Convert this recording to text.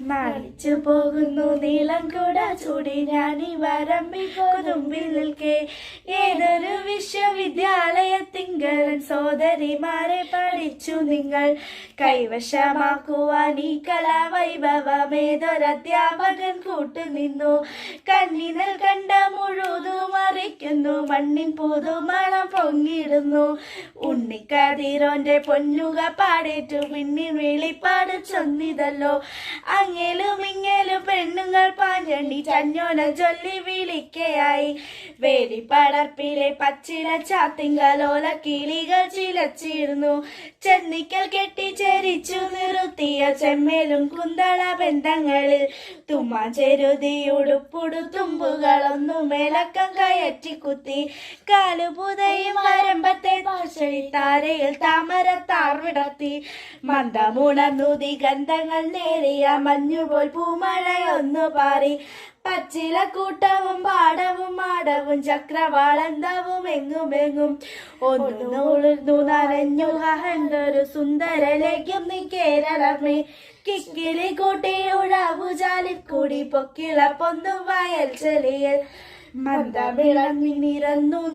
നാണിച്ചു പോകുന്നു നീളം കൂട ചൂടി ഞാനീ വരമ്പിൽ നിൽക്കെ ഏതൊരു വിശ്വവിദ്യാലയത്തിങ്കലൻ സോദരിമാരെ പഠിച്ചു നിങ്ങൾ കൈവശമാക്കുവാൻ ഈ കലാവൈഭവമേതൊരധ്യാപകൻ കൂട്ടുനിന്നു കണ്ണിനൽ കണ്ട മുഴുതു മറിക്കുന്നു മണ്ണിൻ പുതുമണം പൊങ്ങിടുന്നു ഉണ്ണിക്കതിരോന്റെ പൊന്നുക പാടേറ്റു പിന്നിൽ വെളിപ്പാട് ചൊന്നിതല്ലോ അങ്ങേലും ഇങ്ങേലും പെണ്ണുങ്ങൾ പാഞ്ഞണ്ടി ചഞ്ഞോന ചൊല്ലി വിളിക്കയായി വേലിപ്പടർപ്പിലെ പച്ചില ചാത്തിങ്കലോല കിളികൾ ചിലച്ചിരുന്നു ചെന്നിക്കൽ കെട്ടിച്ചേരിച്ചു നിർത്തിയ ചെമ്മേലും കുന്തള ബന്ധങ്ങളിൽ തുമ്മാചെരുതിയുടുപ്പുടു തുമ്പുകളൊന്നു മേലക്കം കയറ്റി കുത്തി കാലുപുതയും വരമ്പത്തെ താരയിൽ താമര താർ വിടർത്തി മന്ദമുണർന്നു ദിഗന്ധങ്ങൾ നേരിയ മഞ്ഞുപോൽ പൂമഴയൊന്നു പാറി പച്ചിലക്കൂട്ടവും പാടവും മാടവും ചക്രവാളന്തവും എങ്ങുമെങ്ങും ഒന്നു നനഞ്ഞു ഹണ്ടൊരു സുന്ദരലേക്കും നീ കേരളമേ കിക്കിലി കൂട്ടി ഉഴവുചാലിക്കൂടി പൊക്കിള പൊന്നു വയൽ ചെളിയൽ മന്ദമിളങ്ങി നിരന്നു